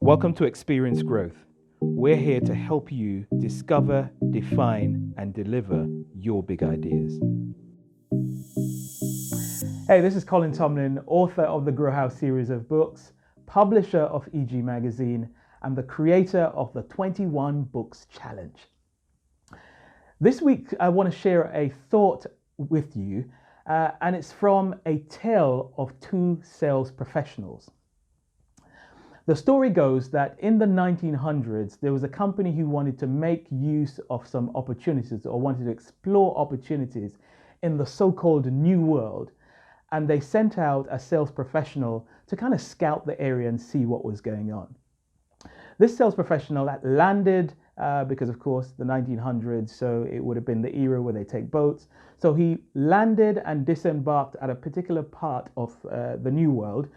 Welcome to Experience Growth. We're here to help you discover, define, and deliver your big ideas. Hey, this is Colin Tomlin, author of the Grow House series of books, publisher of EG Magazine, and the creator of the 21 Books Challenge. This week, I want to share a thought with you, and it's from a tale of two sales professionals. The story goes that in the 1900s, there was a company who wanted to make use of some opportunities or wanted to explore opportunities in the so-called New World. And they sent out a sales professional to kind of scout the area and see what was going on. This sales professional had landed because, of course, the 1900s, so it would have been the era where they take boats. So he landed and disembarked at a particular part of the New World.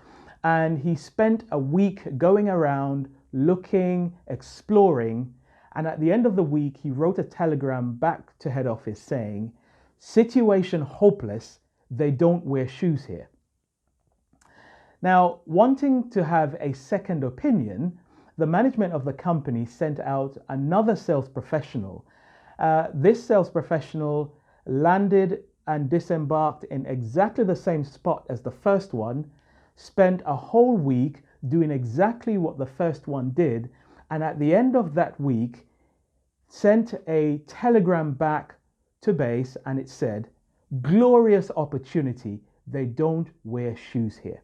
And he spent a week going around, looking, exploring. And at the end of the week, he wrote a telegram back to head office saying, "Situation hopeless, they don't wear shoes here." Now, wanting to have a second opinion, the management of the company sent out another sales professional. This sales professional landed and disembarked in exactly the same spot as the first one, spent a whole week doing exactly what the first one did, and at the end of that week sent a telegram back to base, and it said, "Glorious opportunity, they don't wear shoes here."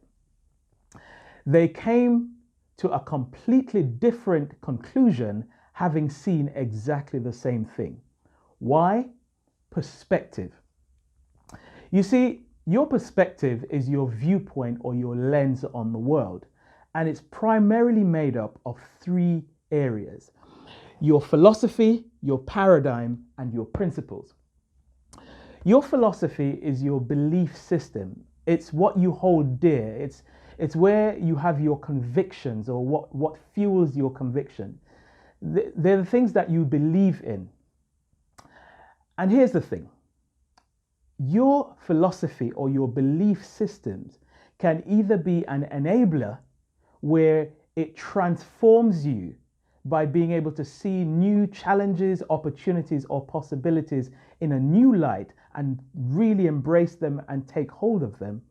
They came to a completely different conclusion, having seen exactly the same thing. Why? Perspective. You see, your perspective is your viewpoint or your lens on the world, and it's primarily made up of three areas: your philosophy, your paradigm, and your principles. Your philosophy is your belief system. It's what you hold dear. It's where you have your convictions, or what fuels your conviction. They're the things that you believe in. And here's the thing. Your philosophy or your belief systems can either be an enabler, where it transforms you by being able to see new challenges, opportunities, or possibilities in a new light and really embrace them and take hold of them,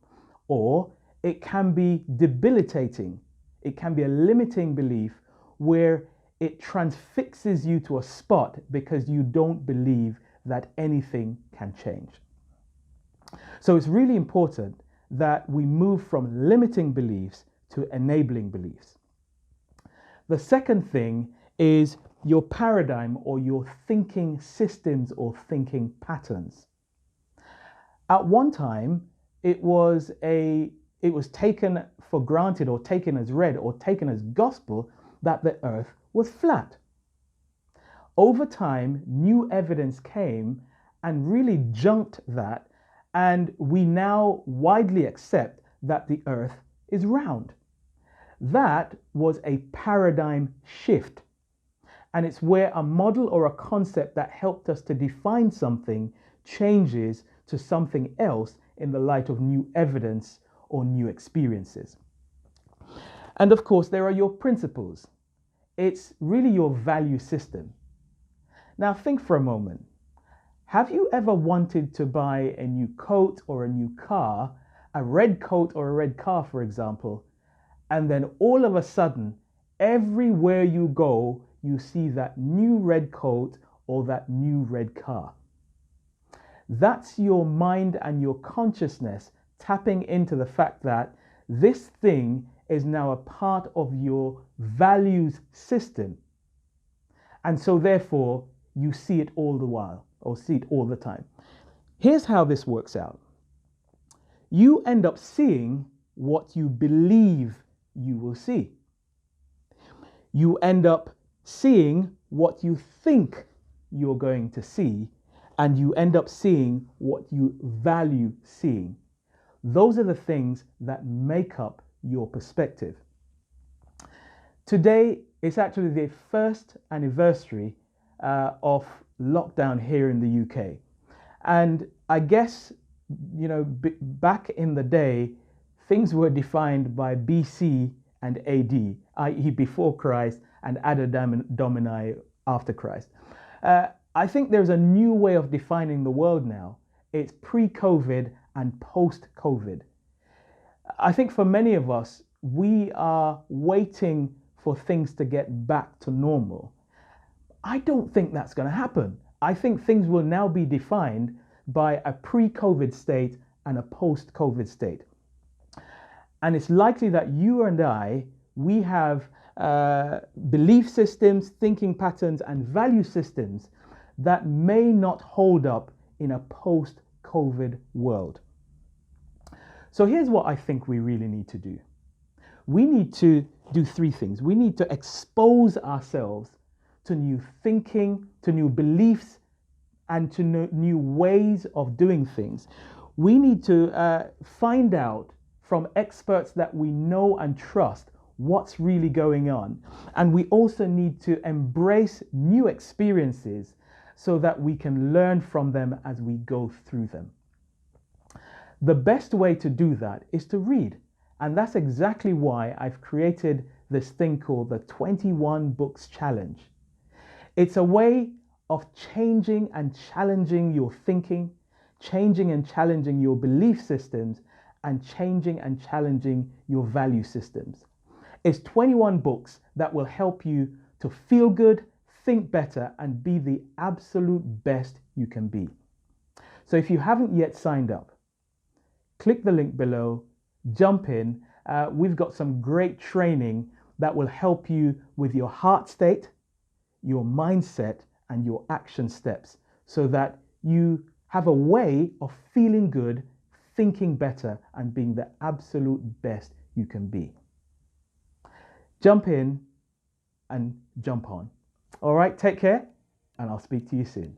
or it can be debilitating. It can be a limiting belief where it transfixes you to a spot because you don't believe that anything can change. So it's really important that we move from limiting beliefs to enabling beliefs. The second thing is your paradigm or your thinking systems or thinking patterns. At one time, it was taken for granted or taken as read or taken as gospel that the earth was flat. Over time, new evidence came and really junked that, and we now widely accept that the earth is round. That was a paradigm shift, and it's where a model or a concept that helped us to define something changes to something else in the light of new evidence or new experiences. And of course, there are your principles. It's really your value system. Now think for a moment. Have you ever wanted to buy a new coat or a new car, a red coat or a red car, for example, and then all of a sudden, everywhere you go, you see that new red coat or that new red car? That's your mind and your consciousness tapping into the fact that this thing is now a part of your values system. And so therefore, you see it all the while, or see it all the time. Here's how this works out. You end up seeing what you believe you will see. You end up seeing what you think you're going to see, and you end up seeing what you value seeing. Those are the things that make up your perspective. Today, it's actually the first anniversary of lockdown here in the UK. And I guess, back in the day, things were defined by BC and AD, i.e. before Christ, and Ada Domini after Christ. I think there's a new way of defining the world now. It's pre-COVID and post-COVID. I think for many of us, we are waiting for things to get back to normal. I don't think that's going to happen. I think things will now be defined by a pre-COVID state and a post-COVID state. And it's likely that you and I, we have belief systems, thinking patterns, and value systems that may not hold up in a post-COVID world. So here's what I think we really need to do. We need to do three things. We need to expose ourselves to new thinking, to new beliefs, and to new ways of doing things. We need to find out from experts that we know and trust what's really going on. And we also need to embrace new experiences so that we can learn from them as we go through them. The best way to do that is to read. And that's exactly why I've created this thing called the 21 Books Challenge. It's a way of changing and challenging your thinking, changing and challenging your belief systems, and changing and challenging your value systems. It's 21 books that will help you to feel good, think better, and be the absolute best you can be. So if you haven't yet signed up, click the link below, jump in. We've got some great training that will help you with your heart state, your mindset, and your action steps so that you have a way of feeling good, thinking better, and being the absolute best you can be. Jump in and jump on. All right, take care, and I'll speak to you soon.